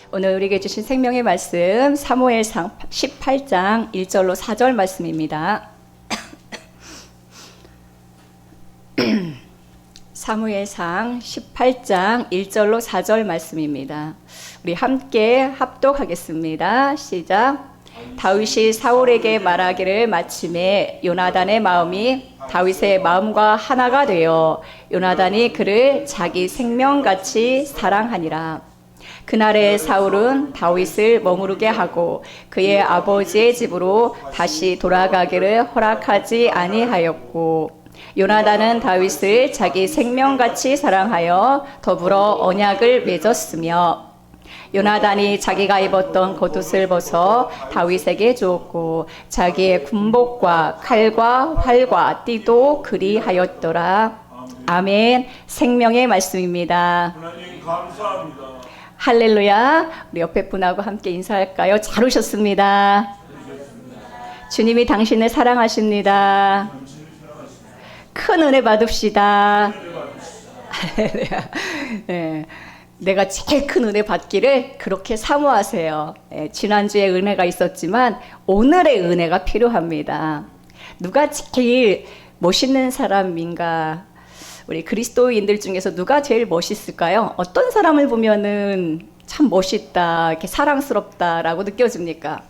오늘 우리에게 주신 생명의 말씀 사무엘상 18장 1절로 4절 말씀입니다. 사무엘상 18장 1절로 4절 말씀입니다. 우리 함께 합독하겠습니다. 시작. 다윗이 사울에게 말하기를 마침에 요나단의 마음이 다윗의 마음과 하나가 되어 요나단이 그를 자기 생명같이 사랑하니라. 그날에 사울은 다윗을 머무르게 하고 그의 아버지의 집으로 다시 돌아가기를 허락하지 아니하였고, 요나단은 다윗을 자기 생명같이 사랑하여 더불어 언약을 맺었으며, 요나단이 자기가 입었던 겉옷을 벗어 다윗에게 주었고 자기의 군복과 칼과 활과 띠도 그리하였더라. 아멘. 생명의 말씀입니다. 하나님 감사합니다. 할렐루야. 우리 옆에 분하고 함께 인사할까요? 잘 오셨습니다. 주님이 당신을 사랑하십니다. 큰 은혜 받읍시다. 할렐루야. 네. 내가 제일 큰 은혜 받기를 그렇게 사모하세요. 네, 지난주에 은혜가 있었지만 오늘의 은혜가 필요합니다. 누가 제일 멋있는 사람인가? 우리 그리스도인들 중에서 누가 제일 멋있을까요? 어떤 사람을 보면은 참 멋있다, 이렇게 사랑스럽다라고 느껴집니까?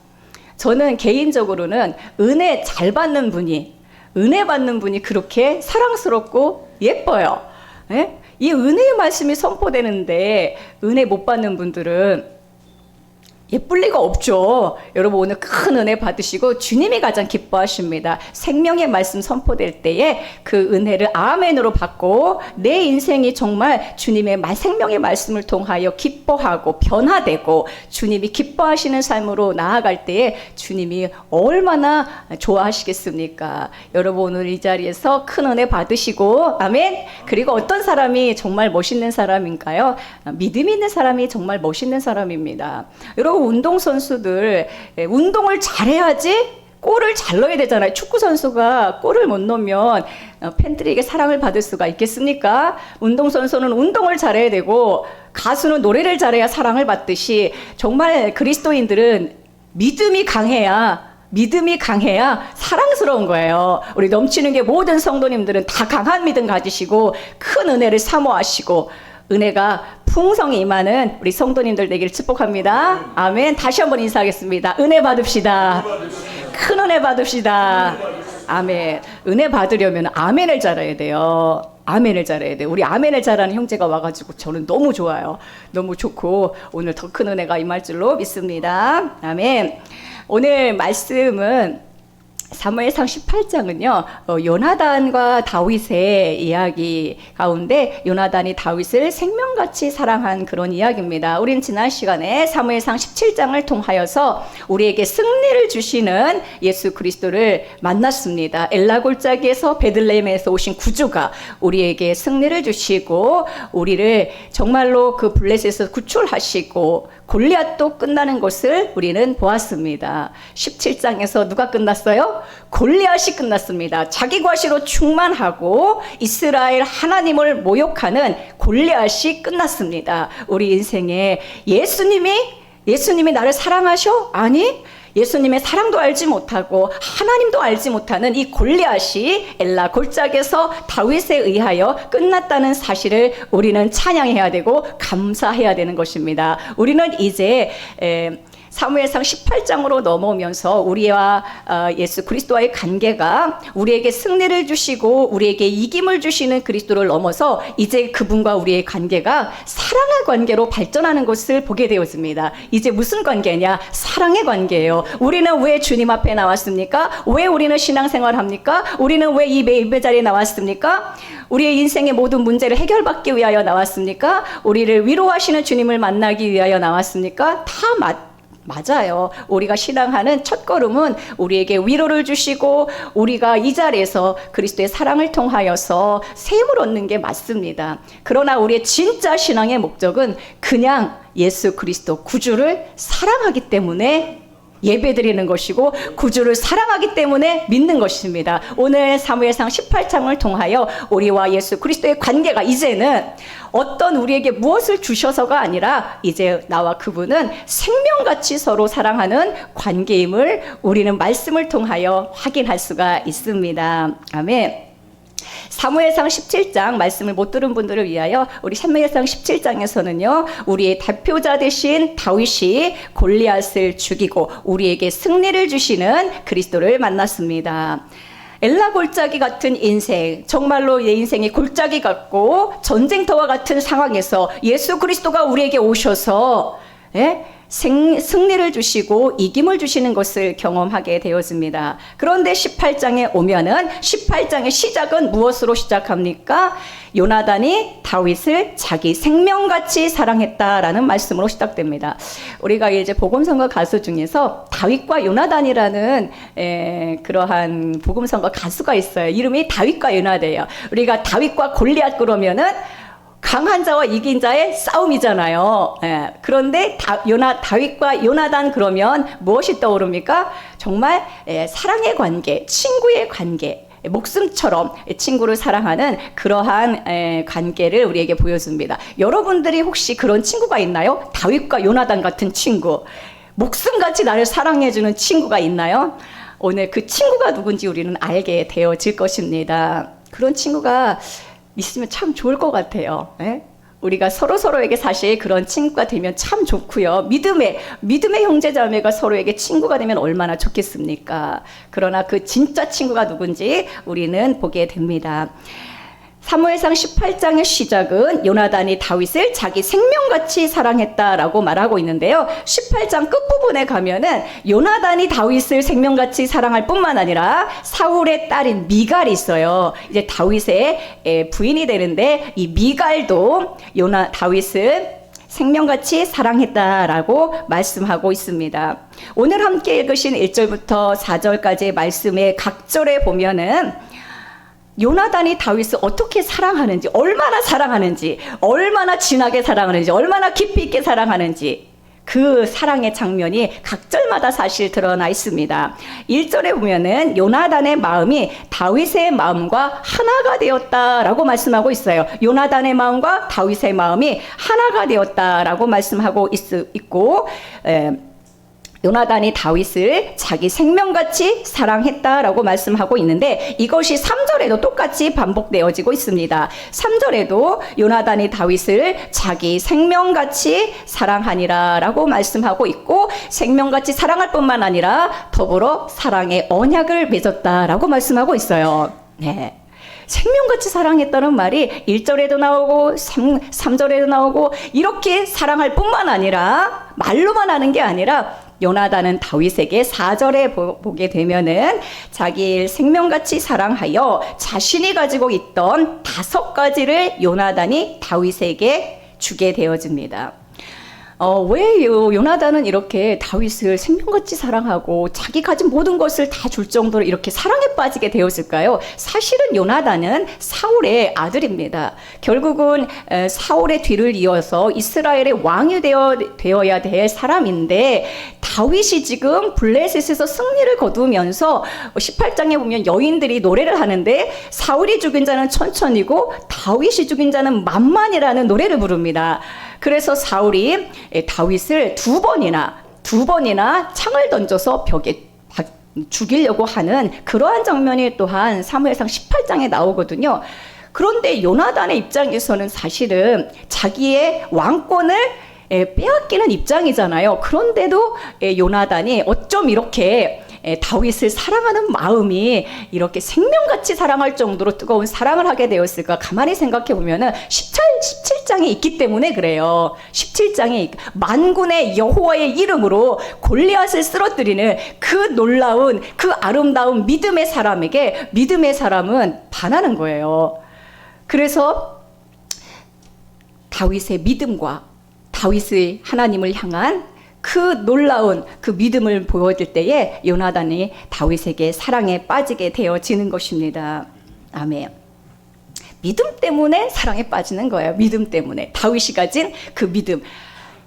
저는 개인적으로는 은혜 받는 분이 그렇게 사랑스럽고 예뻐요. 네? 이 은혜의 말씀이 선포되는데 은혜 못 받는 분들은 예쁠 리가 없죠. 여러분 오늘 큰 은혜 받으시고 주님이 가장 기뻐하십니다. 생명의 말씀 선포될 때에 그 은혜를 아멘으로 받고 내 인생이 정말 주님의 생명의 말씀을 통하여 기뻐하고 변화되고 주님이 기뻐하시는 삶으로 나아갈 때에 주님이 얼마나 좋아하시겠습니까? 여러분 오늘 이 자리에서 큰 은혜 받으시고 아멘. 그리고 어떤 사람이 정말 멋있는 사람인가요? 믿음 있는 사람이 정말 멋있는 사람입니다. 여러분 운동선수들 운동을 잘해야지 골을 잘 넣어야 되잖아요. 축구선수가 골을 못 넣으면 팬들에게 사랑을 받을 수가 있겠습니까? 운동선수는 운동을 잘해야 되고 가수는 노래를 잘해야 사랑을 받듯이 정말 그리스도인들은 믿음이 강해야 사랑스러운 거예요. 우리 넘치는 게 모든 성도님들은 다 강한 믿음 가지시고 큰 은혜를 사모하시고 은혜가 풍성히 임하는 우리 성도님들 되기를 축복합니다. 아멘. 다시 한번 인사하겠습니다. 은혜 받읍시다. 큰 은혜 받읍시다. 아멘. 은혜 받으려면 아멘을 잘해야 돼요. 아멘을 잘해야 돼요. 우리 아멘을 잘하는 형제가 와가지고 저는 너무 좋아요. 너무 좋고 오늘 더 큰 은혜가 임할 줄로 믿습니다. 아멘. 오늘 말씀은 사무엘상 18장은요 요나단과 다윗의 이야기 가운데 요나단이 다윗을 생명같이 사랑한 그런 이야기입니다. 우린 지난 시간에 사무엘상 17장을 통하여서 우리에게 승리를 주시는 예수 그리스도를 만났습니다. 엘라 골짜기에서 베들레헴에서 오신 구주가 우리에게 승리를 주시고 우리를 정말로 그 블레셋에서 구출하시고 골리앗도 끝나는 것을 우리는 보았습니다. 17장에서 누가 끝났어요? 골리앗이 끝났습니다. 자기 과시로 충만하고 이스라엘 하나님을 모욕하는 골리앗이 끝났습니다. 우리 인생에 예수님이 나를 사랑하셔? 아니, 예수님의 사랑도 알지 못하고 하나님도 알지 못하는 이 골리앗이 엘라 골짜기에서 다윗에 의하여 끝났다는 사실을 우리는 찬양해야 되고 감사해야 되는 것입니다. 우리는 이제 사무엘상 18장으로 넘어오면서 우리와 예수 그리스도와의 관계가 우리에게 승리를 주시고 우리에게 이김을 주시는 그리스도를 넘어서 이제 그분과 우리의 관계가 사랑의 관계로 발전하는 것을 보게 되었습니다. 이제 무슨 관계냐? 사랑의 관계예요. 우리는 왜 주님 앞에 나왔습니까? 왜 우리는 신앙생활 합니까? 우리는 왜 이 예배 자리에 나왔습니까? 우리의 인생의 모든 문제를 해결받기 위하여 나왔습니까? 우리를 위로하시는 주님을 만나기 위하여 나왔습니까? 맞아요. 우리가 신앙하는 첫걸음은 우리에게 위로를 주시고 우리가 이 자리에서 그리스도의 사랑을 통하여서 셈을 얻는 게 맞습니다. 그러나 우리의 진짜 신앙의 목적은 그냥 예수 그리스도 구주를 사랑하기 때문에 예배드리는 것이고 구주를 사랑하기 때문에 믿는 것입니다. 오늘 사무엘상 18장을 통하여 우리와 예수 그리스도의 관계가 이제는 어떤 우리에게 무엇을 주셔서가 아니라 이제 나와 그분은 생명같이 서로 사랑하는 관계임을 우리는 말씀을 통하여 확인할 수가 있습니다. 아멘. 사무엘상 17장 말씀을 못 들은 분들을 위하여 우리 사무엘상 17장에서는요 우리의 대표자 되신 다윗이 골리앗을 죽이고 우리에게 승리를 주시는 그리스도를 만났습니다. 엘라 골짜기 같은 인생, 정말로 내 인생이 골짜기 같고 전쟁터와 같은 상황에서 예수 그리스도가 우리에게 오셔서 승리를 주시고 이김을 주시는 것을 경험하게 되었습니다. 그런데 18장에 오면은 18장의 시작은 무엇으로 시작합니까? 요나단이 다윗을 자기 생명같이 사랑했다라는 말씀으로 시작됩니다. 우리가 이제 복음성가 가수 중에서 다윗과 요나단이라는 그러한 복음성가 가수가 있어요. 이름이 다윗과 요나단이에요. 우리가 다윗과 골리앗 그러면은 강한 자와 이긴 자의 싸움이잖아요. 그런데 다윗과 요나단 그러면 무엇이 떠오릅니까? 정말 사랑의 관계, 친구의 관계, 목숨처럼 친구를 사랑하는 그러한 관계를 우리에게 보여줍니다. 여러분들이 혹시 그런 친구가 있나요? 다윗과 요나단 같은 친구, 목숨같이 나를 사랑해주는 친구가 있나요? 오늘 그 친구가 누군지 우리는 알게 되어질 것입니다. 그런 친구가 있으면 참 좋을 것 같아요. 우리가 서로에게 사실 그런 친구가 되면 참 좋고요. 믿음의 형제자매가 서로에게 친구가 되면 얼마나 좋겠습니까? 그러나 그 진짜 친구가 누군지 우리는 보게 됩니다. 사무엘상 18장의 시작은 요나단이 다윗을 자기 생명같이 사랑했다라고 말하고 있는데요. 18장 끝부분에 가면은 요나단이 다윗을 생명같이 사랑할 뿐만 아니라 사울의 딸인 미갈이 있어요. 이제 다윗의 부인이 되는데 이 미갈도 다윗을 생명같이 사랑했다라고 말씀하고 있습니다. 오늘 함께 읽으신 1절부터 4절까지의 말씀의 각절에 보면은 요나단이 다윗을 어떻게 사랑하는지, 얼마나 사랑하는지, 얼마나 진하게 사랑하는지, 얼마나 깊이 있게 사랑하는지 그 사랑의 장면이 각절마다 사실 드러나 있습니다. 1절에 보면은 요나단의 마음이 다윗의 마음과 하나가 되었다라고 말씀하고 있어요. 요나단의 마음과 다윗의 마음이 하나가 되었다라고 말씀하고 있고 요나단이 다윗을 자기 생명같이 사랑했다라고 말씀하고 있는데 이것이 3절에도 똑같이 반복되어지고 있습니다. 3절에도 요나단이 다윗을 자기 생명같이 사랑하니라 라고 말씀하고 있고 생명같이 사랑할 뿐만 아니라 더불어 사랑의 언약을 맺었다라고 말씀하고 있어요. 네. 생명같이 사랑했다는 말이 1절에도 나오고 3절에도 나오고 이렇게 사랑할 뿐만 아니라 말로만 하는 게 아니라 요나단은 다윗에게 4절에 보게 되면은 자기 생명같이 사랑하여 자신이 가지고 있던 5가지를 요나단이 다윗에게 주게 되어집니다. 왜 요나단은 이렇게 다윗을 생명같이 사랑하고 자기 가진 모든 것을 다 줄 정도로 이렇게 사랑에 빠지게 되었을까요? 사실은 요나단은 사울의 아들입니다. 결국은 사울의 뒤를 이어서 이스라엘의 왕이 되어야 될 사람인데 다윗이 지금 블레셋에서 승리를 거두면서 18장에 보면 여인들이 노래를 하는데 사울이 죽인 자는 천천히고 다윗이 죽인 자는 만만이라는 노래를 부릅니다. 그래서 사울이 다윗을 두 번이나 창을 던져서 벽에 죽이려고 하는 그러한 장면이 또한 사무엘상 18장에 나오거든요. 그런데 요나단의 입장에서는 사실은 자기의 왕권을 빼앗기는 입장이잖아요. 그런데도 요나단이 어쩜 이렇게 다윗을 사랑하는 마음이 이렇게 생명같이 사랑할 정도로 뜨거운 사랑을 하게 되었을까? 가만히 생각해 보면은 17장에 있기 때문에 그래요. 17장에 만군의 여호와의 이름으로 골리앗을 쓰러뜨리는 그 놀라운 그 아름다운 믿음의 사람에게 믿음의 사람은 반하는 거예요. 그래서 다윗의 믿음과 다윗의 하나님을 향한 그 놀라운 그 믿음을 보여줄 때에 요나단이 다윗에게 사랑에 빠지게 되어지는 것입니다. 아멘. 믿음 때문에 사랑에 빠지는 거예요. 믿음 때문에. 다윗이 가진 그 믿음.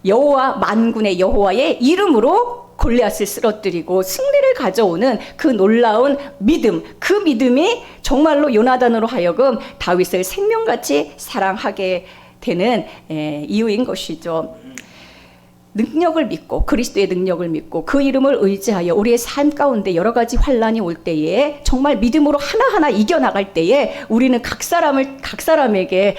여호와 만군의 여호와의 이름으로 골리앗을 쓰러뜨리고 승리를 가져오는 그 놀라운 믿음, 그 믿음이 정말로 요나단으로 하여금 다윗을 생명같이 사랑하게 되는 이유인 것이죠. 능력을 믿고 그리스도의 능력을 믿고 그 이름을 의지하여 우리의 삶 가운데 여러 가지 환난이 올 때에 정말 믿음으로 하나하나 이겨나갈 때에 우리는 각 사람에게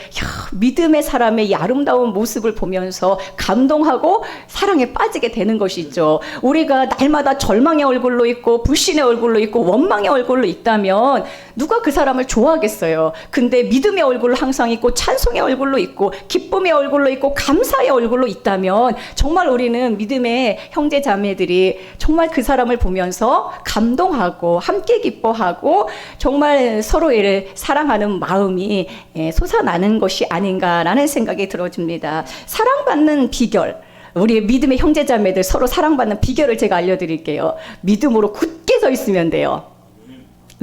믿음의 사람의 이 아름다운 모습을 보면서 감동하고 사랑에 빠지게 되는 것이죠. 우리가 날마다 절망의 얼굴로 있고 불신의 얼굴로 있고 원망의 얼굴로 있다면 누가 그 사람을 좋아하겠어요. 근데 믿음의 얼굴로 항상 있고 찬송의 얼굴로 있고 기쁨의 얼굴로 있고 감사의 얼굴로 있다면 정말 우리는 믿음의 형제 자매들이 정말 그 사람을 보면서 감동하고 함께 기뻐하고 정말 서로를 사랑하는 마음이 솟아나는 것이 아닌가라는 생각이 들어집니다. 사랑받는 비결, 우리의 믿음의 형제 자매들 서로 사랑받는 비결을 제가 알려드릴게요. 믿음으로 굳게 서 있으면 돼요.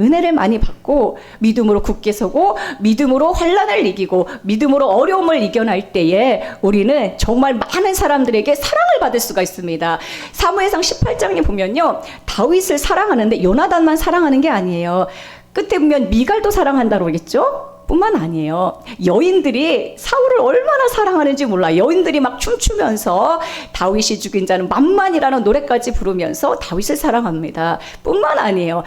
은혜를 많이 받고 믿음으로 굳게 서고 믿음으로 환난을 이기고 믿음으로 어려움을 이겨낼 때에 우리는 정말 많은 사람들에게 사랑을 받을 수가 있습니다. 사무엘상 18장에 보면요, 다윗을 사랑하는데 요나단만 사랑하는 게 아니에요. 끝에 보면 미갈도 사랑한다고 그러겠죠? 뿐만 아니에요. 여인들이 사울을 얼마나 사랑하는지 몰라. 여인들이 막 춤추면서 다윗이 죽인 자는 만만이라는 노래까지 부르면서 다윗을 사랑합니다. 뿐만 아니에요.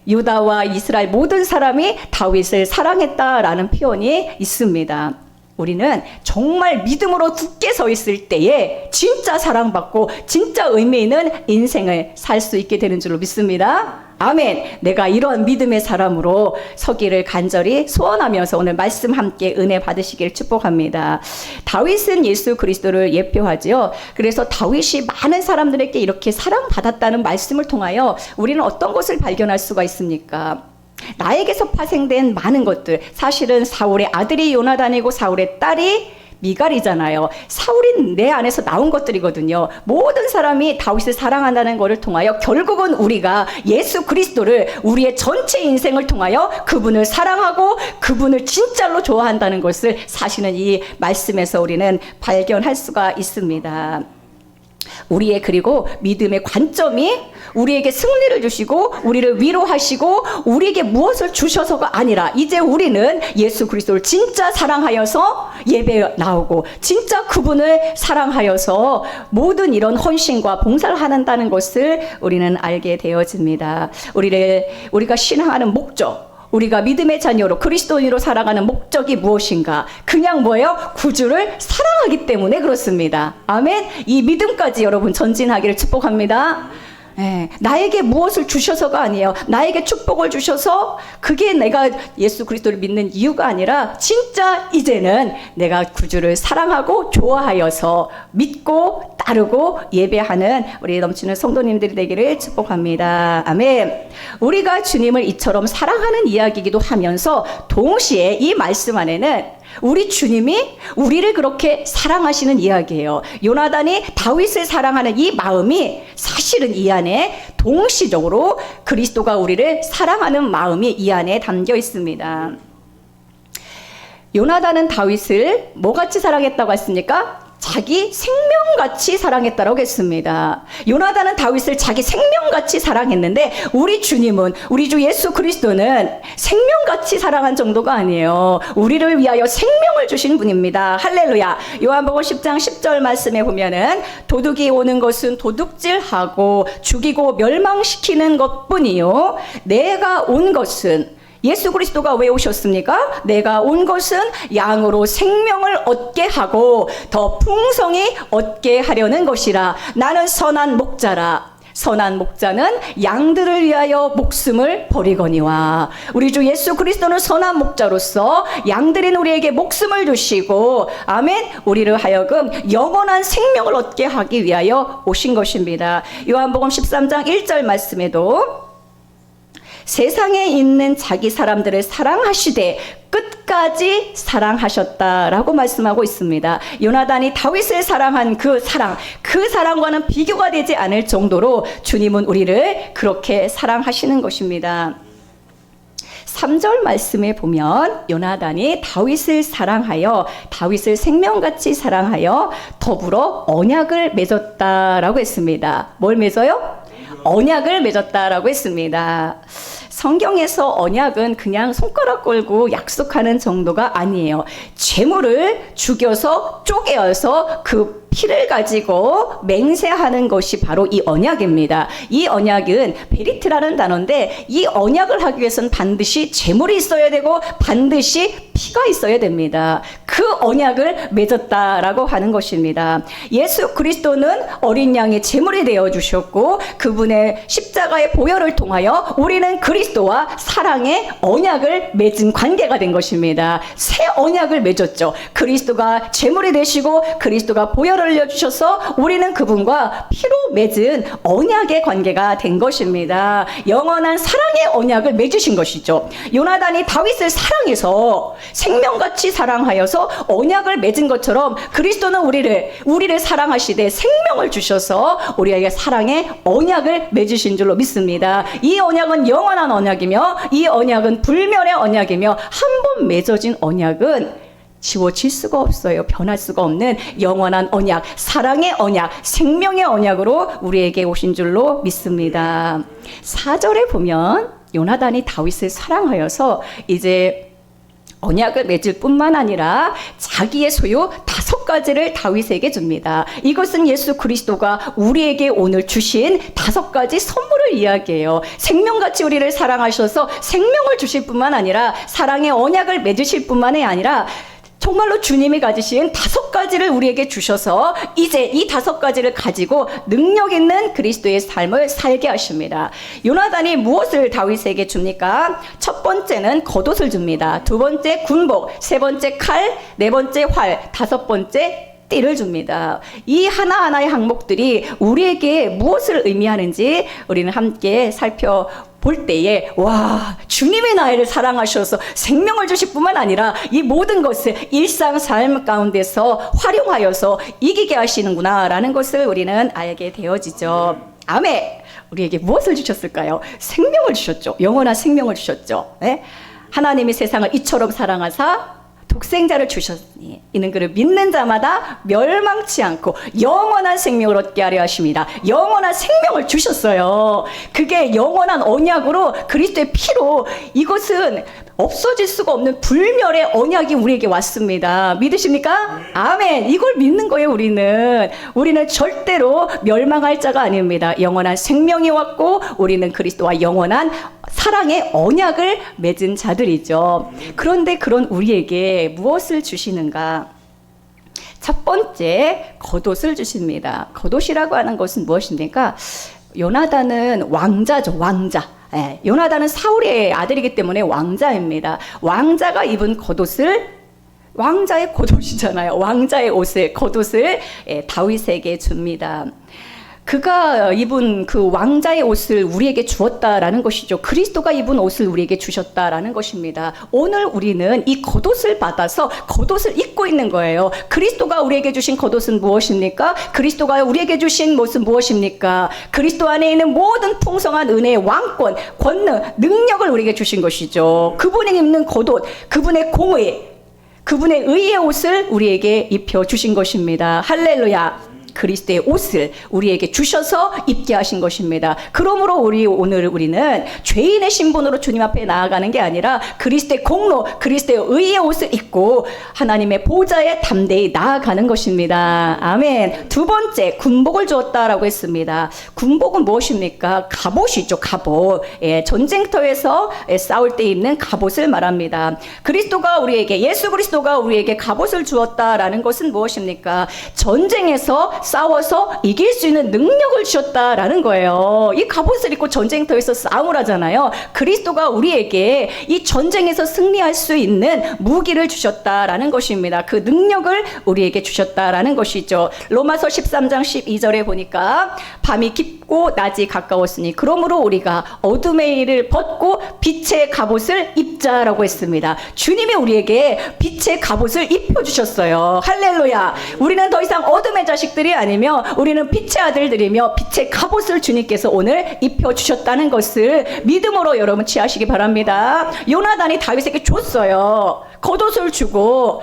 유다와 이스라엘 모든 사람이 다윗을 사랑했다라는 표현이 있습니다. 우리는 정말 믿음으로 굳게 서 있을 때에 진짜 사랑받고 진짜 의미 있는 인생을 살 수 있게 되는 줄로 믿습니다. 아멘. 내가 이런 믿음의 사람으로 서기를 간절히 소원하면서 오늘 말씀 함께 은혜 받으시길 축복합니다. 다윗은 예수 그리스도를 예표하지요. 그래서 다윗이 많은 사람들에게 이렇게 사랑받았다는 말씀을 통하여 우리는 어떤 것을 발견할 수가 있습니까? 나에게서 파생된 많은 것들, 사실은 사울의 아들이 요나단이고 사울의 딸이 미갈이잖아요. 사울이 내 안에서 나온 것들이거든요. 모든 사람이 다윗을 사랑한다는 것을 통하여 결국은 우리가 예수 그리스도를 우리의 전체 인생을 통하여 그분을 사랑하고 그분을 진짜로 좋아한다는 것을 사실은 이 말씀에서 우리는 발견할 수가 있습니다. 우리의 그리고 믿음의 관점이 우리에게 승리를 주시고 우리를 위로하시고 우리에게 무엇을 주셔서가 아니라 이제 우리는 예수 그리스도를 진짜 사랑하여서 예배에 나오고 진짜 그분을 사랑하여서 모든 이런 헌신과 봉사를 한다는 것을 우리는 알게 되어집니다. 우리가 신앙하는 목적, 우리가 믿음의 자녀로 그리스도인으로 살아가는 목적이 무엇인가? 그냥 뭐예요? 구주를 사랑하기 때문에 그렇습니다. 아멘. 이 믿음까지 여러분 전진하기를 축복합니다. 나에게 무엇을 주셔서가 아니에요. 나에게 축복을 주셔서 그게 내가 예수 그리스도를 믿는 이유가 아니라 진짜 이제는 내가 구주를 사랑하고 좋아하여서 믿고 따르고 예배하는 우리 넘치는 성도님들이 되기를 축복합니다. 아멘. 우리가 주님을 이처럼 사랑하는 이야기이기도 하면서 동시에 이 말씀 안에는 우리 주님이 우리를 그렇게 사랑하시는 이야기예요. 요나단이 다윗을 사랑하는 이 마음이 사실은 이 안에 동시적으로 그리스도가 우리를 사랑하는 마음이 이 안에 담겨 있습니다. 요나단은 다윗을 뭐같이 사랑했다고 했습니까? 자기 생명같이 사랑했다고 했습니다. 요나단은 다윗을 자기 생명같이 사랑했는데 우리 주님은, 우리 주 예수 그리스도는 생명같이 사랑한 정도가 아니에요. 우리를 위하여 생명을 주신 분입니다. 할렐루야. 요한복음 10장 10절 말씀에 보면은 도둑이 오는 것은 도둑질하고 죽이고 멸망시키는 것뿐이요 내가 온 것은, 예수 그리스도가 왜 오셨습니까? 내가 온 것은 양으로 생명을 얻게 하고 더 풍성히 얻게 하려는 것이라. 나는 선한 목자라. 선한 목자는 양들을 위하여 목숨을 버리거니와. 우리 주 예수 그리스도는 선한 목자로서 양들인 우리에게 목숨을 주시고, 아멘, 우리를 하여금 영원한 생명을 얻게 하기 위하여 오신 것입니다. 요한복음 13장 1절 말씀에도 세상에 있는 자기 사람들을 사랑하시되 끝까지 사랑하셨다라고 말씀하고 있습니다. 요나단이 다윗을 사랑한 그 사랑과는 비교가 되지 않을 정도로 주님은 우리를 그렇게 사랑하시는 것입니다. 3절 말씀에 보면 요나단이 다윗을 사랑하여 다윗을 생명같이 사랑하여 더불어 언약을 맺었다라고 했습니다. 뭘 맺어요? 언약을 맺었다라고 했습니다. 성경에서 언약은 그냥 손가락 걸고 약속하는 정도가 아니에요. 제물을 죽여서 쪼개어서 그 피를 가지고 맹세하는 것이 바로 이 언약입니다. 이 언약은 베리트라는 단어인데 이 언약을 하기 위해서는 반드시 제물이 있어야 되고 반드시 피가 있어야 됩니다. 그 언약을 맺었다라고 하는 것입니다. 예수 그리스도는 어린 양의 제물이 되어 주셨고 그분의 십자가의 보혈을 통하여 우리는 그리스도와 사랑의 언약을 맺은 관계가 된 것입니다. 새 언약을 맺었죠. 그리스도가 제물이 되시고 그리스도가 보혈을 흘려주셔서 우리는 그분과 피로 맺은 언약의 관계가 된 것입니다. 영원한 사랑의 언약을 맺으신 것이죠. 요나단이 다윗을 사랑해서 생명같이 사랑하여서 언약을 맺은 것처럼 그리스도는 우리를 사랑하시되 생명을 주셔서 우리에게 사랑의 언약을 맺으신 줄로 믿습니다. 이 언약은 영원한 언약이며 이 언약은 불멸의 언약이며 한 번 맺어진 언약은 지워질 수가 없어요. 변할 수가 없는 영원한 언약, 사랑의 언약, 생명의 언약으로 우리에게 오신 줄로 믿습니다. 4절에 보면 요나단이 다윗을 사랑하여서 이제 언약을 맺을 뿐만 아니라 자기의 소유 5가지를 다윗에게 줍니다. 이것은 예수 그리스도가 우리에게 오늘 주신 5가지 선물을 이야기해요. 생명같이 우리를 사랑하셔서 생명을 주실 뿐만 아니라 사랑의 언약을 맺으실 뿐만이 아니라 정말로 주님이 가지신 5가지를 우리에게 주셔서 이제 이 5가지를 가지고 능력 있는 그리스도의 삶을 살게 하십니다. 요나단이 무엇을 다윗에게 줍니까? 첫 번째는 겉옷을 줍니다. 두 번째 군복, 세 번째 칼, 네 번째 활, 5번째 띠를 줍니다. 이 하나하나의 항목들이 우리에게 무엇을 의미하는지 우리는 함께 살펴볼 때에 와, 주님이 나를 사랑하셔서 생명을 주실 뿐만 아니라 이 모든 것을 일상 삶 가운데서 활용하여서 이기게 하시는구나 라는 것을 우리는 알게 되어지죠. 아멘. 우리에게 무엇을 주셨을까요? 생명을 주셨죠. 영원한 생명을 주셨죠. 네? 하나님이 세상을 이처럼 사랑하사 독생자를 주셨으니 이는 그를 믿는 자마다 멸망치 않고 영원한 생명을 얻게 하려 하십니다. 영원한 생명을 주셨어요. 그게 영원한 언약으로 그리스도의 피로 이것은 없어질 수가 없는 불멸의 언약이 우리에게 왔습니다. 믿으십니까? 아멘. 이걸 믿는 거예요. 우리는 절대로 멸망할 자가 아닙니다. 영원한 생명이 왔고 우리는 그리스도와 영원한 사랑의 언약을 맺은 자들이죠. 그런데 그런 우리에게 무엇을 주시는가? 첫 번째, 겉옷을 주십니다. 겉옷이라고 하는 것은 무엇입니까? 요나단은 왕자죠. 왕자. 예, 요나단은 사울의 아들이기 때문에 왕자입니다. 왕자가 입은 겉옷을 왕자의 겉옷이잖아요. 왕자의 옷을 겉옷을 다윗에게 줍니다. 그가 입은 그 왕자의 옷을 우리에게 주었다라는 것이죠. 그리스도가 입은 옷을 우리에게 주셨다라는 것입니다. 오늘 우리는 이 겉옷을 받아서 겉옷을 입고 있는 거예요. 그리스도가 우리에게 주신 겉옷은 무엇입니까? 그리스도가 우리에게 주신 옷은 무엇입니까? 그리스도 안에 있는 모든 풍성한 은혜의 왕권, 권능, 능력을 우리에게 주신 것이죠. 그분이 입는 겉옷, 그분의 공의, 그분의 의의 옷을 우리에게 입혀 주신 것입니다. 할렐루야. 그리스도의 옷을 우리에게 주셔서 입게 하신 것입니다. 그러므로 오늘 우리는 죄인의 신분으로 주님 앞에 나아가는 게 아니라 그리스도의 공로, 그리스도의 의의 옷을 입고 하나님의 보좌에 담대히 나아가는 것입니다. 아멘. 두 번째, 군복을 주었다라고 했습니다. 군복은 무엇입니까? 갑옷이죠. 갑옷. 전쟁터에서 싸울 때 입는 갑옷을 말합니다. 예수 그리스도가 우리에게 갑옷을 주었다라는 것은 무엇입니까? 전쟁에서 싸워서 이길 수 있는 능력을 주셨다라는 거예요. 이 갑옷을 입고 전쟁터에서 싸움을 하잖아요. 그리스도가 우리에게 이 전쟁에서 승리할 수 있는 무기를 주셨다라는 것입니다. 그 능력을 우리에게 주셨다라는 것이죠. 로마서 13장 12절에 보니까 밤이 깊고 낮이 가까웠으니 그러므로 우리가 어둠의 일을 벗고 빛의 갑옷을 입자라고 했습니다. 주님이 우리에게 빛의 갑옷을 입혀주셨어요. 할렐루야. 우리는 더 이상 어둠의 자식들이 자녀들이 아니며 우리는 빛의 아들들이며 빛의 갑옷을 주님께서 오늘 입혀주셨다는 것을 믿음으로 여러분 취하시기 바랍니다. 요나단이 다윗에게 줬어요. 겉옷을 주고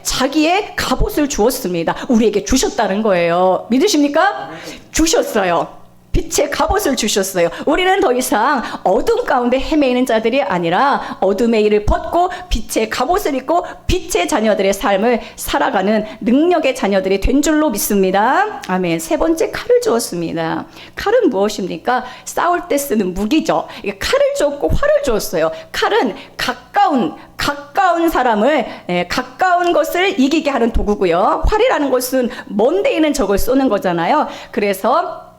자기의 갑옷을 주었습니다. 우리에게 주셨다는 거예요. 믿으십니까? 주셨어요. 빛의 갑옷을 주셨어요. 우리는 더 이상 어둠 가운데 헤매이는 자들이 아니라 어둠의 일을 벗고 빛의 갑옷을 입고 빛의 자녀들의 삶을 살아가는 능력의 자녀들이 된 줄로 믿습니다. 아멘. 세 번째, 칼을 주었습니다. 칼은 무엇입니까? 싸울 때 쓰는 무기죠. 칼을 주었고 활을 주었어요. 칼은 가까운 사람을 가까운 것을 이기게 하는 도구고요. 활이라는 것은 먼데 있는 적을 쏘는 거잖아요. 그래서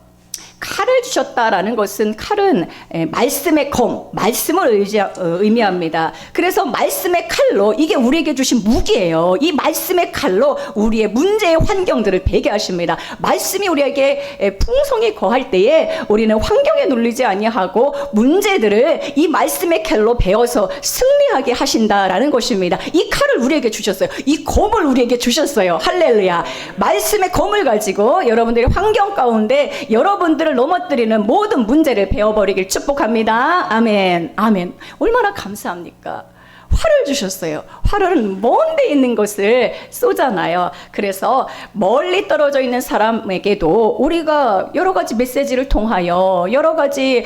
칼을 주셨다라는 것은 칼은 말씀의 검, 말씀을 의미합니다. 그래서 말씀의 칼로 이게 우리에게 주신 무기예요. 이 말씀의 칼로 우리의 문제의 환경들을 베게 하십니다. 말씀이 우리에게 풍성히 거할 때에 우리는 환경에 눌리지 아니하고 문제들을 이 말씀의 칼로 베어서 승리하게 하신다라는 것입니다. 이 칼을 우리에게 주셨어요. 이 검을 우리에게 주셨어요. 할렐루야. 말씀의 검을 가지고 여러분들이 환경 가운데 여러분들을 넘어뜨리는 모든 문제를 베어버리길 축복합니다. 아멘. 아멘. 얼마나 감사합니까? 활을 주셨어요. 활은 먼 데 있는 것을 쏘잖아요. 그래서 멀리 떨어져 있는 사람에게도 우리가 여러 가지 메시지를 통하여 여러 가지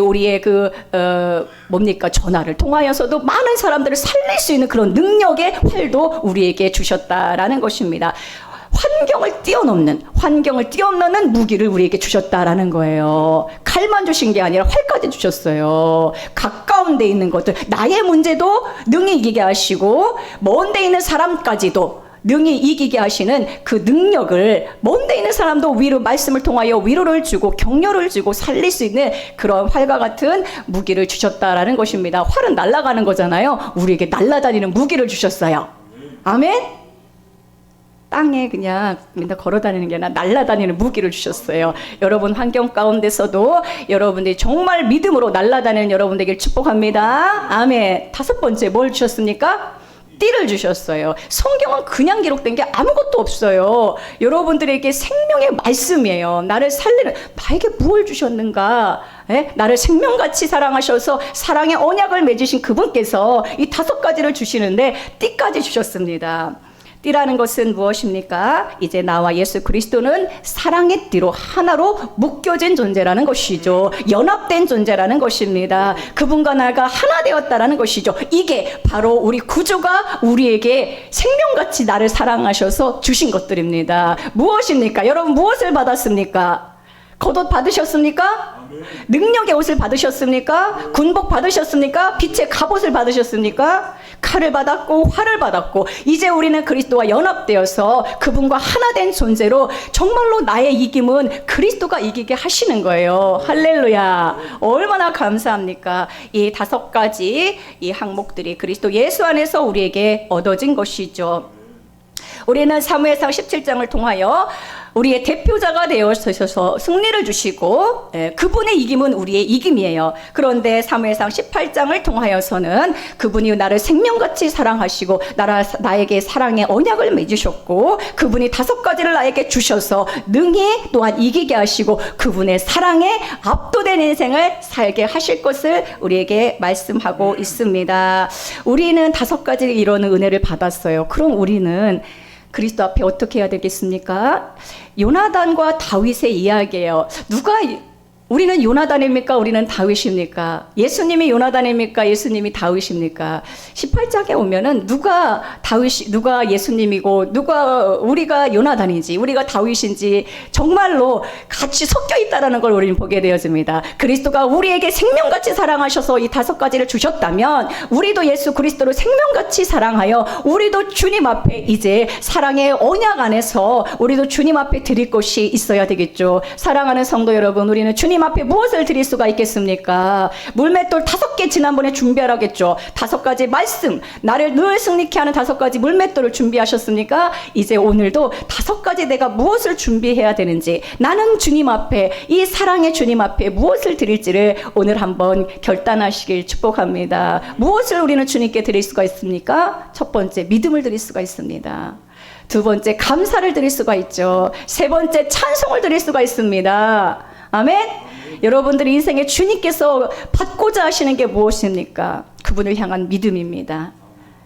우리의 전화를 통하여서도 많은 사람들을 살릴 수 있는 그런 능력의 활도 우리에게 주셨다라는 것입니다. 환경을 뛰어넘는 무기를 우리에게 주셨다라는 거예요. 칼만 주신 게 아니라 활까지 주셨어요. 가까운 데 있는 것들, 나의 문제도 능히 이기게 하시고 먼 데 있는 사람까지도 능히 이기게 하시는 그 능력을 먼 데 있는 사람도 말씀을 통하여 위로를 주고 격려를 주고 살릴 수 있는 그런 활과 같은 무기를 주셨다라는 것입니다. 활은 날아가는 거잖아요. 우리에게 날아다니는 무기를 주셨어요. 아멘. 땅에 그냥 맨날 걸어다니는 게 아니라 날아다니는 무기를 주셨어요. 여러분 환경 가운데서도 여러분들이 정말 믿음으로 날아다니는 여러분들에게 축복합니다. 아멘. 다섯 번째, 뭘 주셨습니까? 띠를 주셨어요. 성경은 그냥 기록된 게 아무것도 없어요. 여러분들에게 생명의 말씀이에요. 나를 살리는, 나에게 무엇을 주셨는가? 나를 생명같이 사랑하셔서 사랑의 언약을 맺으신 그분께서 이 다섯 가지를 주시는데 띠까지 주셨습니다. 띠라는 것은 무엇입니까? 이제 나와 예수 그리스도는 사랑의 띠로 하나로 묶여진 존재라는 것이죠. 연합된 존재라는 것입니다. 그분과 나가 하나 되었다라는 것이죠. 이게 바로 우리 구주가 우리에게 생명같이 나를 사랑하셔서 주신 것들입니다. 무엇입니까? 여러분 무엇을 받았습니까? 겉옷 받으셨습니까? 능력의 옷을 받으셨습니까? 군복 받으셨습니까? 빛의 갑옷을 받으셨습니까? 칼을 받았고 활을 받았고 이제 우리는 그리스도와 연합되어서 그분과 하나 된 존재로 정말로 나의 이김은 그리스도가 이기게 하시는 거예요. 할렐루야. 얼마나 감사합니까? 이 다섯 가지 이 항목들이 그리스도 예수 안에서 우리에게 얻어진 것이죠. 우리는 사무엘상 17장을 통하여 우리의 대표자가 되어서 승리를 주시고 그분의 이김은 우리의 이김이에요. 그런데 사무엘상 18장을 통하여서는 그분이 나를 생명같이 사랑하시고 나에게 사랑의 언약을 맺으셨고 그분이 다섯 가지를 나에게 주셔서 능히 또한 이기게 하시고 그분의 사랑에 압도된 인생을 살게 하실 것을 우리에게 말씀하고 있습니다. 우리는 다섯 가지를 이루는 은혜를 받았어요. 그럼 우리는 그리스도 앞에 어떻게 해야 되겠습니까? 요나단과 다윗의 이야기예요. 우리는 요나단입니까? 우리는 다윗입니까? 예수님이 요나단입니까? 예수님이 다윗입니까? 18장에 오면은 누가 예수님이고 우리가 요나단인지 우리가 다윗인지 정말로 같이 섞여 있다라는 걸 우리는 보게 되어집니다. 그리스도가 우리에게 생명같이 사랑하셔서 이 다섯 가지를 주셨다면 우리도 예수 그리스도를 생명같이 사랑하여 우리도 주님 앞에 이제 사랑의 언약 안에서 우리도 주님 앞에 드릴 것이 있어야 되겠죠. 사랑하는 성도 여러분, 우리는 주님 앞에 무엇을 드릴 수가 있겠습니까? 물맷돌 5개 지난번에 준비하라고 했죠. 5가지 말씀, 나를 늘 승리케 하는 5가지 물맷돌을 준비하셨습니까? 이제 오늘도 5가지 내가 무엇을 준비해야 되는지, 나는 주님 앞에, 이 사랑의 주님 앞에 무엇을 드릴지를 오늘 한번 결단하시길 축복합니다. 무엇을 우리는 주님께 드릴 수가 있습니까? 첫 번째, 믿음을 드릴 수가 있습니다. 두 번째, 감사를 드릴 수가 있죠. 세 번째, 찬송을 드릴 수가 있습니다. 아멘? 여러분들 인생에 주님께서 받고자 하시는 게 무엇입니까? 그분을 향한 믿음입니다.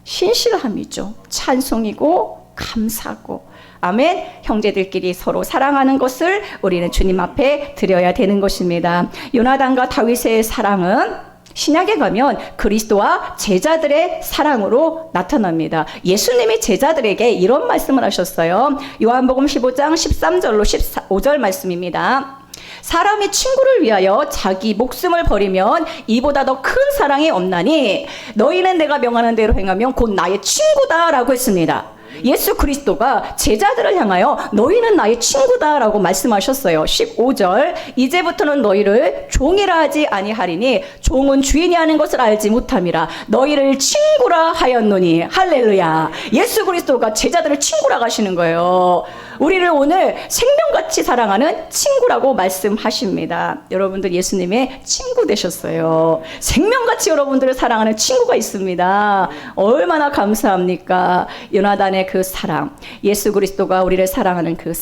신실함이죠. 찬송이고 감사고. 아멘. 형제들끼리 서로 사랑하는 것을 우리는 주님 앞에 드려야 되는 것입니다. 요나단과 다윗의 사랑은 신약에 가면 그리스도와 제자들의 사랑으로 나타납니다. 예수님이 제자들에게 이런 말씀을 하셨어요. 요한복음 15장 13절로 15절 말씀입니다. 사람이 친구를 위하여 자기 목숨을 버리면 이보다 더 큰 사랑이 없나니 너희는 내가 명하는 대로 행하면 곧 나의 친구다라고 했습니다. 예수 그리스도가 제자들을 향하여 너희는 나의 친구다라고 말씀하셨어요. 15절, 이제부터는 너희를 종이라 하지 아니하리니 종은 주인이 하는 것을 알지 못함이라 너희를 친구라 하였노니. 할렐루야. 예수 그리스도가 제자들을 친구라고 하시는 거예요. 우리를 오늘 생명같이 사랑하는 친구라고 말씀하십니다. 여러분들 예수님의 친구 되셨어요. 생명같이 여러분들을 사랑하는 친구가 있습니다. 얼마나 감사합니까? 요나단의 그 사랑, 예수 그리스도가 우리를 사랑하는 그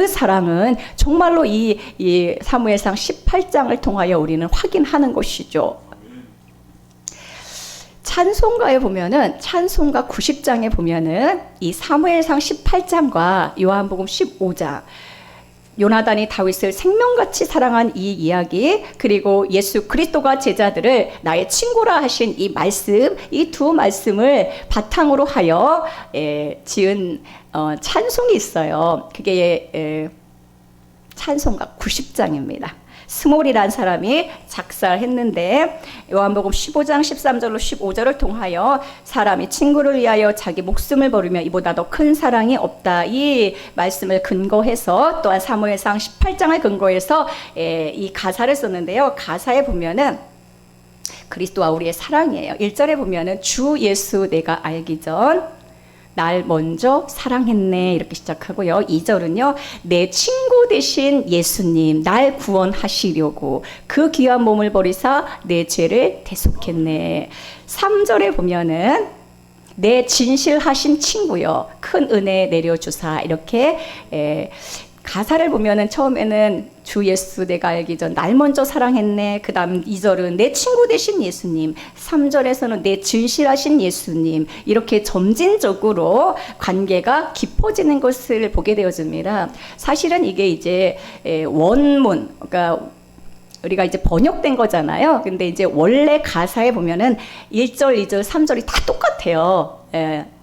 사랑은 정말로 이 사무엘상 18장을 통하여 우리는 확인하는 것이죠. 찬송가에 보면은, 찬송가 90장에 보면은 이 사무엘상 18장과 요한복음 15장, 요나단이 다윗을 생명같이 사랑한 이 이야기, 그리고 예수 그리스도가 제자들을 나의 친구라 하신 이 말씀, 이 두 말씀을 바탕으로 하여 지은 찬송이 있어요. 그게 찬송가 90장입니다. 스몰이라는 사람이 작사했는데, 요한복음 15장 13절로 15절을 통하여 사람이 친구를 위하여 자기 목숨을 버리며 이보다 더 큰 사랑이 없다, 이 말씀을 근거해서, 또한 사무엘상 18장을 근거해서 이 가사를 썼는데요. 가사에 보면은 그리스도와 우리의 사랑이에요. 1절에 보면은 주 예수 내가 알기 전 날 먼저 사랑했네, 이렇게 시작하고요. 2절은요, 내 친구 되신 예수님 날 구원하시려고 그 귀한 몸을 버리사 내 죄를 대속했네. 3절에 보면은 내 진실하신 친구여 큰 은혜 내려주사, 이렇게 가사를 보면은 처음에는 주 예수 내가 알기 전 날 먼저 사랑했네, 그 다음 2절은 내 친구 되신 예수님, 3절에서는 내 진실하신 예수님, 이렇게 점진적으로 관계가 깊어지는 것을 보게 되어집니다. 사실은 이게 이제 원문, 그러니까 우리가 이제 번역된 거잖아요. 근데 이제 원래 가사에 보면은 1절, 2절, 3절이 다 똑같아요.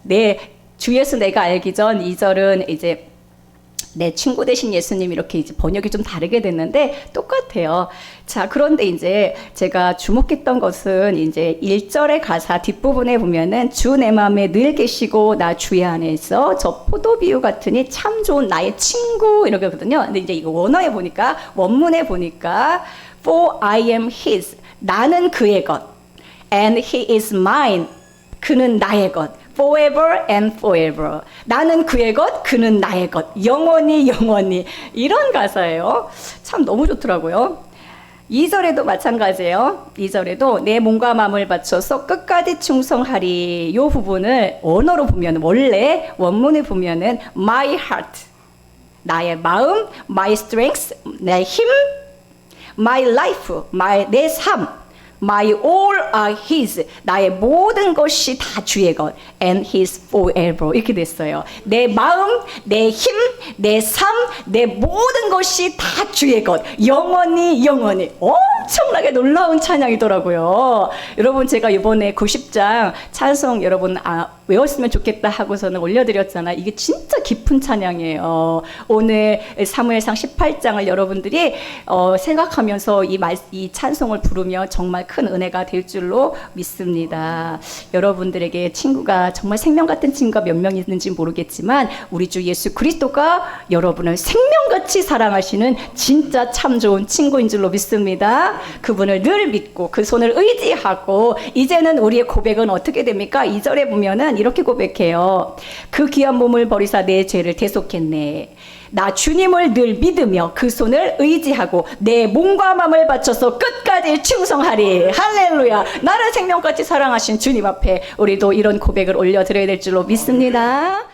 내 주 예수 내가 알기 전, 2절은 이제 내 친구 되신 예수님, 이렇게 이제 번역이 좀 다르게 됐는데 똑같아요. 자, 그런데 이제 제가 주목했던 것은 이제 1절의 가사 뒷부분에 보면은 주 내 마음에 늘 계시고 나 주의 안에 있어 저 포도비유 같으니 참 좋은 나의 친구, 이러거든요. 근데 이제 이거 원어에 보니까, 원문에 보니까 For I am his, 나는 그의 것, and he is mine, 그는 나의 것, forever and forever, 나는 그의 것, 그는 나의 것, 영원히 영원히, 이런 가사예요. 참 너무 좋더라고요. 2절에도 마찬가지예요. 2절에도 내 몸과 마음을 바쳐서 끝까지 충성하리, 이 부분을 원어로 보면, 원래 원문에 보면은 my heart, 나의 마음, my strength, 내 힘, my life, 내 삶, My all are his, 나의 모든 것이 다 주의 것, and his forever, 이렇게 됐어요. 내 마음, 내 힘, 내 삶, 내 모든 것이 다 주의 것, 영원히 영원히. 엄청나게 놀라운 찬양이더라고요. 여러분, 제가 이번에 90장 찬송 여러분 외웠으면 좋겠다 하고서는 올려드렸잖아요. 이게 진짜 깊은 찬양이에요. 오늘 사무엘상 18장을 여러분들이 생각하면서 이 찬송을 부르면 정말 큰 은혜가 될 줄로 믿습니다. 여러분들에게 친구가, 정말 생명 같은 친구가 몇 명 있는지 모르겠지만 우리 주 예수 그리스도가 여러분을 생명같이 사랑하시는 진짜 참 좋은 친구인 줄로 믿습니다. 그분을 늘 믿고 그 손을 의지하고, 이제는 우리의 고백은 어떻게 됩니까? 2절에 보면은 이렇게 고백해요. 그 귀한 몸을 버리사 내 죄를 대속했네. 나 주님을 늘 믿으며 그 손을 의지하고 내 몸과 마음을 바쳐서 끝까지 충성하리. 할렐루야. 나를 생명같이 사랑하신 주님 앞에 우리도 이런 고백을 올려드려야 될 줄로 믿습니다.